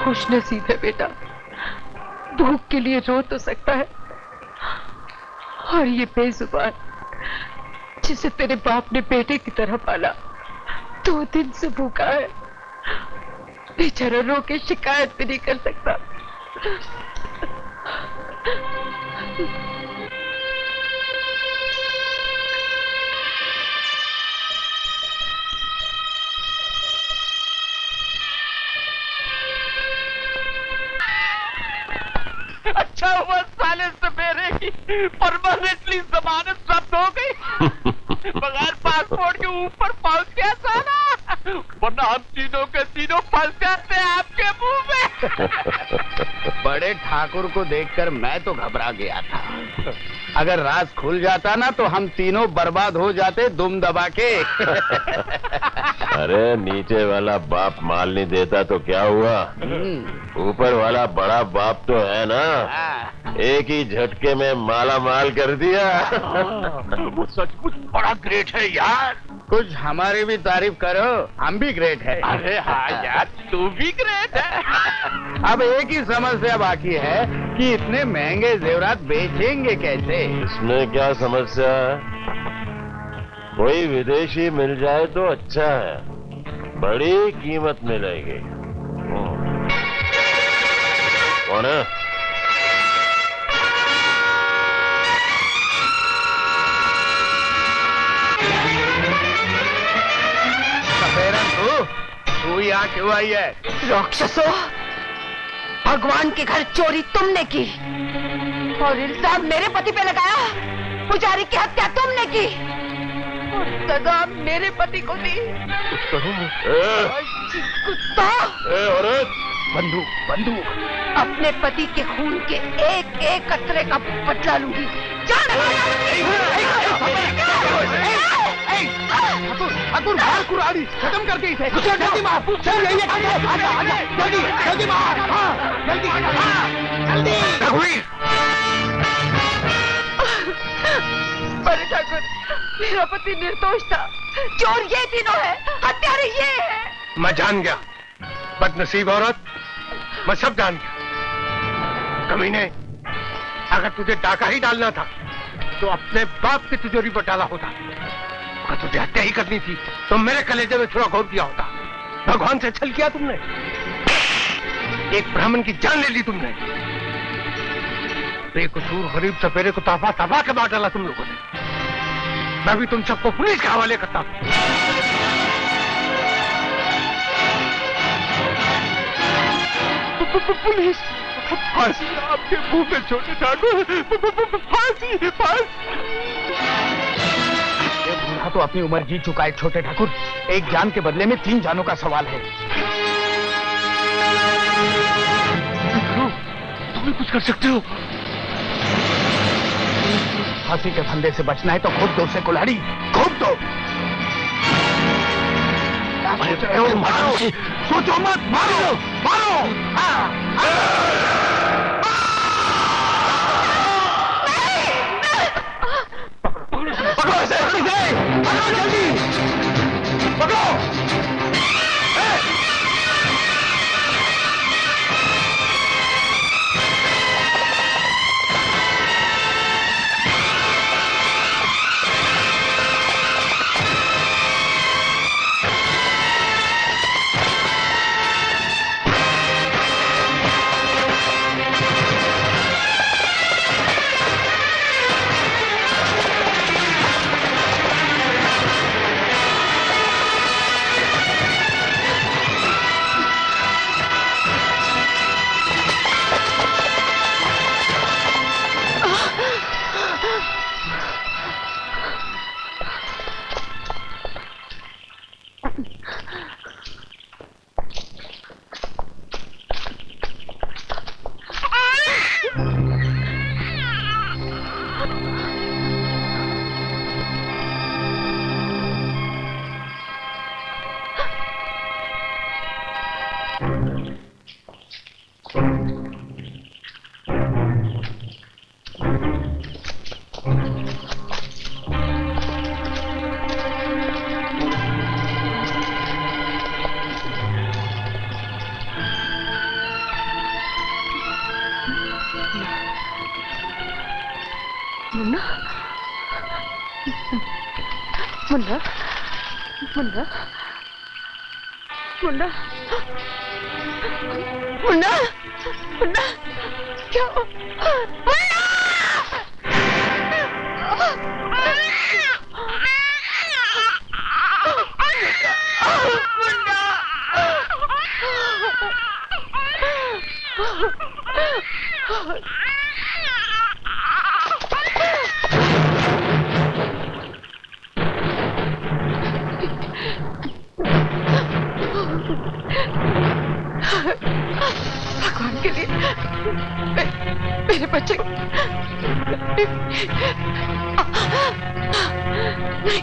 खुश नसीब है बेटा, भूख के लिए रो तो सकता है, और ये बेजुबान जिसे तेरे बाप ने बेटे की तरह पाला 2 दिन से भूखा है, बेचारा रो के शिकायत भी नहीं कर सकता। अच्छा हुआ साले सवेरे ही परमानेंटली जमानत जब्त हो गई। बगैर पासपोर्ट के ऊपर पहुंच गया साला, वरना हम तीनों के तीनों फंस जाते हैं आपके मुंह में। बड़े ठाकुर को देखकर मैं तो घबरा गया था। अगर राज खुल जाता ना तो हम तीनों बर्बाद हो जाते दुम दबा के। अरे नीचे वाला बाप माल नहीं देता तो क्या हुआ, ऊपर वाला बड़ा बाप तो है ना, एक ही झटके में माला माल कर दिया। वो सचमुच बड़ा ग्रेट है यार। कुछ हमारी भी तारीफ करो, हम भी ग्रेट है। अरे हाँ यार, तू भी ग्रेट है। अब एक ही समस्या बाकी है कि इतने महंगे जेवरात बेचेंगे कैसे। इसमें क्या समस्या है, कोई विदेशी मिल जाए तो अच्छा है, बड़ी कीमत मिलेगी। कौन है? तू यहाँ क्यों आई है? राक्षसों, भगवान के घर चोरी तुमने की और इल्जाम मेरे पति पे लगाया, पुजारी की हत्या तुमने की और सजा मेरे पति को दी। कुछ करो। कुत्ता! औरत! बंदूक बंदूक! अपने पति के खून के एक एक कतरे का बदला लूंगी। ठाकुर मार कुराड़ी, खत्म करके इसे। जल्दी मार, जल्दी जल्दी मार, जल्दी जल्दी। बड़े ठाकुर, मेरा पति निर्दोष था, चोर ये तीनों है, हत्यारे ये है। मैं जान गया, बदनसीब औरत, मैं सब जान गया। कमीने, अगर तुझे डाका ही डालना था तो अपने बाप की तिजोरी पर डाला होता। अगर तुझे हत्या ही करनी थी तो मेरे कलेजे में थोड़ा घोर दिया होता। भगवान से छल किया तुमने, एक ब्राह्मण की जान ले ली तुमने, बेकसूर गरीब सपेरे को ताबा ताबा के मार डाला तुम लोगों ने। मैं भी तुम सबको पुलिस के हवाले करता हूं। पुलिस! फांसी आपके मुंह में छोटे ठाकुर, फांसी फांसी। ये बूढ़ा तो अपनी उम्र जी चुका है छोटे ठाकुर, एक जान के बदले में 3 जानों का सवाल है। तुम भी कुछ कर सकते हो। फांसी के फंदे से बचना है तो खुद दो से कुल्हाड़ी, खूब दो। मारो, सोचो मत, मारो मारो। पकड़ो इसे, पकड़ो जल्दी, पकड़ो। मुन्ना मुन्ना मुन्ना मुन्ना मुन्ना मुन्ना क्या मुन्ना भगवान के लिए मेरे बच्चे नहीं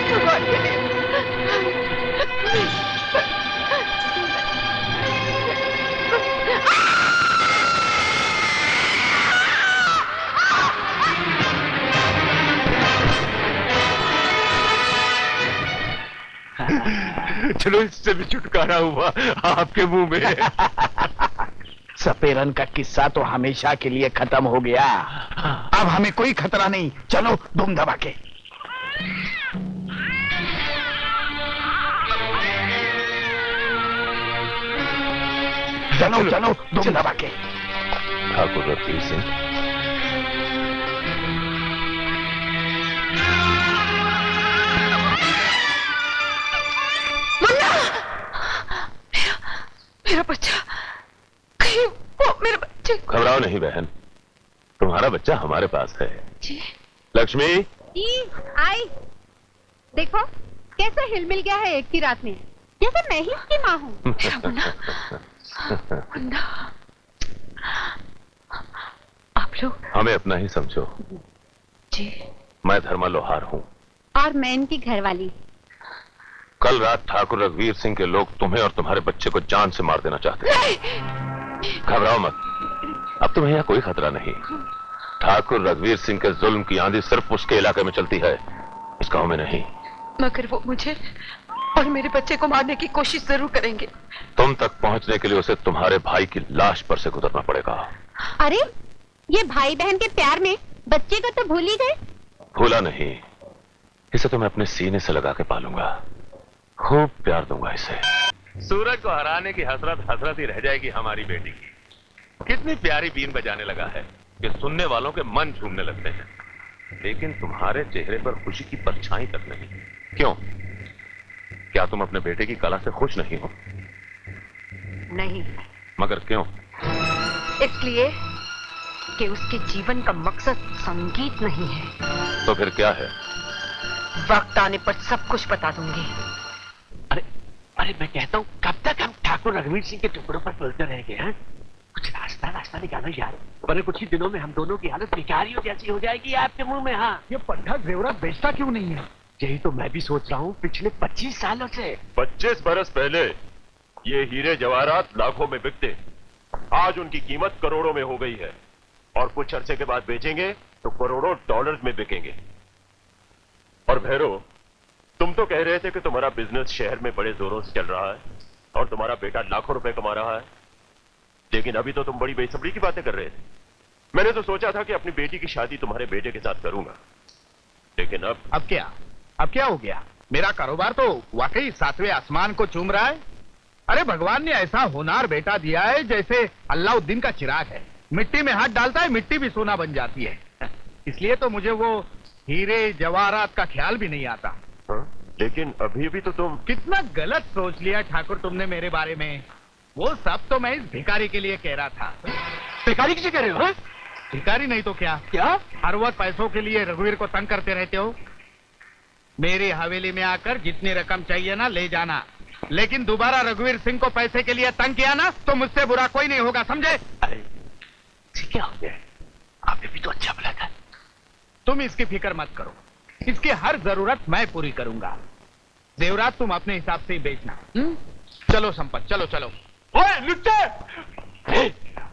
भगवान के लिए चलो इससे भी छुटकारा हुआ आपके मुंह में। सपेरन का किस्सा तो हमेशा के लिए खत्म हो गया। अब हमें कोई खतरा नहीं। चलो धूम दबा के। चलो चलो धूम दबा के। ठाकुर रघुवीर सिंह, मेरा बच्चा, कहीं वो मेरे बच्चे। घबराओ नहीं बहन, तुम्हारा बच्चा हमारे पास है। जी लक्ष्मी जी आई। देखो कैसा हिलमिल गया है एक की रात में, जैसे मैं ही उसकी माँ हूँ। मुन्ना मुन्ना, आप लोग हमें अपना ही समझो। जी मैं धर्मा लोहार हूँ। और मैं इनकी घरवाली। कल रात ठाकुर रघुवीर सिंह के लोग तुम्हें और तुम्हारे बच्चे को जान से मार देना चाहते हैं। घबराओ मत, अब तुम्हें यहाँ कोई खतरा नहीं। ठाकुर रघुवीर सिंह के जुल्म की आंधी सिर्फ उसके इलाके में चलती है, इस गांव में नहीं। मगर वो मुझे और मेरे बच्चे को मारने की कोशिश जरूर करेंगे। तुम तक पहुंचने के लिए उसे तुम्हारे भाई की लाश पर से गुजरना पड़ेगा। अरे ये भाई बहन के प्यार में बच्चे को तो भूल ही गए। भूला नहीं, इसे तो मैं अपने सीने से लगा के पालूंगा, खूब प्यार दूंगा इसे। सूरज को हराने की हसरत हसरत ही रह जाएगी हमारी बेटी की। कितनी प्यारी बीन बजाने लगा है कि सुनने वालों के मन झूमने लगते हैं, लेकिन तुम्हारे चेहरे पर खुशी की परछाई तक नहीं। क्यों? क्या तुम अपने बेटे की कला से खुश नहीं हो? नहीं। मगर क्यों? इसलिए कि उसके जीवन का मकसद संगीत नहीं है। तो फिर क्या है? वक्त आने पर सब कुछ बता दूंगी। अरे मैं कहता हूँ कब तक हम ठाकुर रघुवीर सिंह के टुकड़ों पर बोलते रहेंगे हैं? कुछ रास्ता निकालो यार, वरना कुछ ही दिनों में हम दोनों की हालत भिखारियों जैसी हो जाएगी आपके मुंह में। हाँ, ये पट्टा जेवरात बेचता क्यों नहीं है? यही तो मैं भी सोच रहा हूँ पिछले 25 सालों से। 25 बरस पहले ये हीरे जवाहरात लाखों में बिकते, आज उनकी कीमत करोड़ों में हो गई है, और कुछ अरसे के बाद बेचेंगे तो करोड़ों डॉलर्स में बिकेंगे। और भैरो, तुम तो कह रहे थे कि तुम्हारा बिजनेस शहर में बड़े जोरों से चल रहा है और तुम्हारा बेटा लाखों रुपए कमा रहा है, लेकिन अभी तो तुम बड़ी बेसब्री की बातें कर रहे थे। मैंने तो सोचा था कि अपनी बेटी की शादी तुम्हारे बेटे के साथ करूंगा, लेकिन अब क्या हो गया? मेरा कारोबार तो वाकई 7वें आसमान को चूम रहा है। अरे भगवान ने ऐसा होनहार बेटा दिया है जैसे अल्लाउद्दीन का चिराग है, मिट्टी में हाथ डालता है मिट्टी भी सोना बन जाती है। इसलिए तो मुझे वो हीरे जवाहरात का ख्याल भी नहीं आता। लेकिन अभी भी तो तुम कितना गलत सोच लिया ठाकुर तुमने मेरे बारे में। वो सब तो मैं इस भिखारी के लिए कह रहा था। भिखारी किसे कह रहे हो? भिखारी नहीं तो क्या? हर वक्त पैसों के लिए रघुवीर को तंग करते रहते हो। मेरी हवेली में आकर जितनी रकम चाहिए ना ले जाना, लेकिन दोबारा रघुवीर सिंह को पैसे के लिए तंग किया ना तो मुझसे बुरा कोई नहीं होगा, समझे? अरे क्या हो गया? आपने भी तो अच्छा बोला था। तुम इसकी फिक्र मत करो, इसकी हर जरूरत मैं पूरी करूंगा। जेवरात तुम अपने हिसाब से ही बेचना। चलो संपत, चलो चलो। ओए लुच्चे,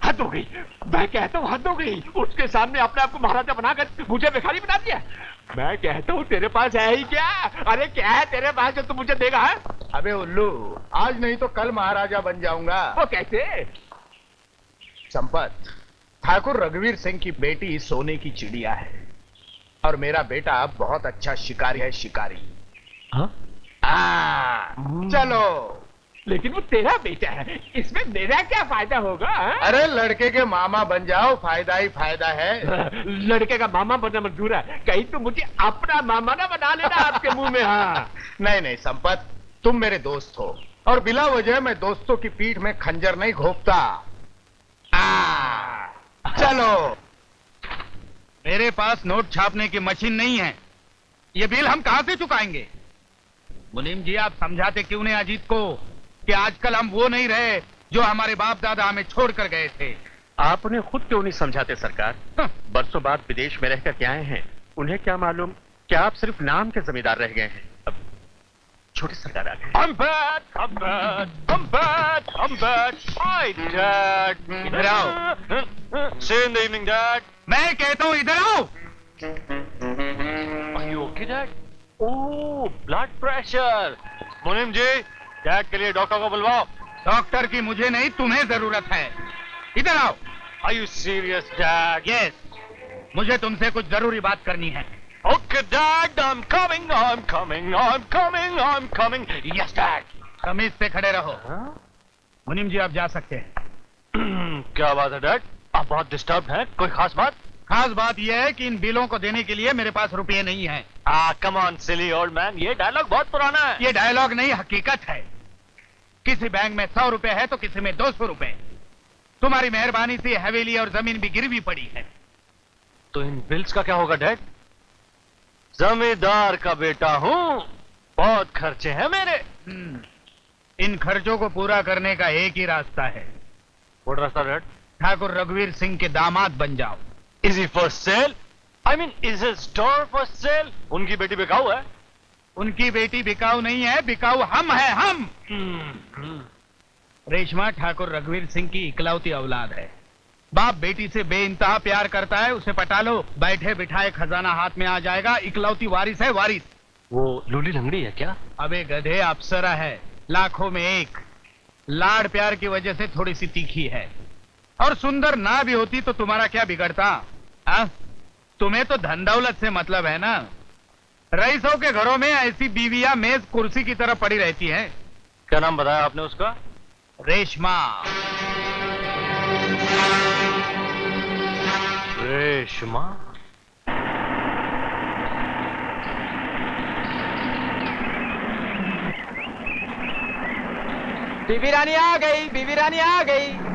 हद हो गई। मैं कहता हूँ हद हो गई। उसके सामने अपने आप को महाराजा बनाकर मुझे भिखारी बना दिया। मैं कहता हूँ तेरे पास है ही क्या? अरे क्या है तेरे पास जो तू मुझे देगा? है? अबे उल्लू, आज नहीं तो कल महाराजा बन जाऊंगा। वो कैसे? संपत, ठाकुर रघुवीर सिंह की बेटी सोने की चिड़िया है और मेरा बेटा बहुत अच्छा शिकारी है, शिकारी। हाँ? चलो। लेकिन वो तेरा बेटा है, इसमें मेरा क्या फायदा होगा? अरे लड़के के मामा बन जाओ, फायदा ही फायदा है। लड़के का मामा बनना मंजूर है, कहीं तो मुझे अपना मामा ना बना लेना आपके मुंह में। हाँ नहीं नहीं संपत, तुम मेरे दोस्त हो और बिला वजह मैं दोस्तों की पीठ में खंजर नहीं घोंपता। चलो। मेरे पास नोट छापने की मशीन नहीं है, ये बिल हम कहां से चुकाएंगे? मुनीम जी आप समझाते क्यों नहीं अजीत को कि आजकल हम वो नहीं रहे जो हमारे बाप दादा हमें छोड़कर गए थे। आप उन्हें खुद क्यों नहीं समझाते सरकार? बरसों बाद विदेश में रहकर के आए हैं, उन्हें क्या मालूम कि आप सिर्फ नाम के जमींदार रह गए हैं। अब छोटे सरकार आ गए। I'm back, I'm back, I'm back, I'm back. Hi, Dad. इधर आओ। See you in the evening, Dad. मैं कहता हूं इधर आओ। Are you okay, Dad? Oh, blood pressure. मुनीम जी, डैड के लिए डॉक्टर को बुलवाओ। डॉक्टर की मुझे नहीं, तुम्हें जरूरत है। इधर आओ। Are you serious, Dad? Yes, मुझे तुमसे कुछ जरूरी बात करनी है। Okay, Dad, I'm coming, I'm coming, I'm coming, I'm coming. Yes, Dad. तमीज से खड़े रहो। मुनीम जी आप जा सकते हैं। क्या बात है, डैड? आप बहुत डिस्टर्ब हैं, कोई खास बात? खास बात यह है कि इन बिलों को देने के लिए मेरे पास रुपये नहीं है। Come on silly old man, ये डायलॉग बहुत पुराना है। ये डायलॉग नहीं, हकीकत है। किसी बैंक में 100 रुपए है तो किसी में 200 रुपए। तुम्हारी मेहरबानी से हवेली और जमीन भी गिरवी पड़ी है। तो इन बिल्स का क्या होगा, डैड? जमींदार का बेटा हूँ, बहुत खर्चे हैं मेरे। इन खर्चों को पूरा करने का एक ही रास्ता है। व्हाट रास्ता, डैड? ठाकुर रघुवीर सिंह के दामाद बन जाओ। Is he for sale? I mean, is his daughter for sale? उनकी बेटी बिकाऊ है। उनकी बेटी बिकाऊ नहीं है, बिकाऊ हम है, हम। रेशमा ठाकुर रघुवीर सिंह की इकलौती औलाद है। बाप बेटी से बेइंतहा प्यार करता है, उसे पटा लो, बैठे बिठाए खजाना हाथ में आ जाएगा। इकलौती वारिस है, वारिस। वो लूली लंगड़ी है क्या? अबे गधे, अप्सरा है, लाखों में एक। लाड़ प्यार की वजह से थोड़ी सी तीखी है, और सुंदर ना भी होती तो तुम्हारा क्या बिगड़ता? तुम्हें तो धन दौलत से मतलब है ना। रईसों के घरों में ऐसी बीवियां मेज कुर्सी की तरह पड़ी रहती हैं। क्या नाम बताया आपने उसका? रेशमा। रेशमा? बीबी रानी आ गई, बीबी रानी आ गई।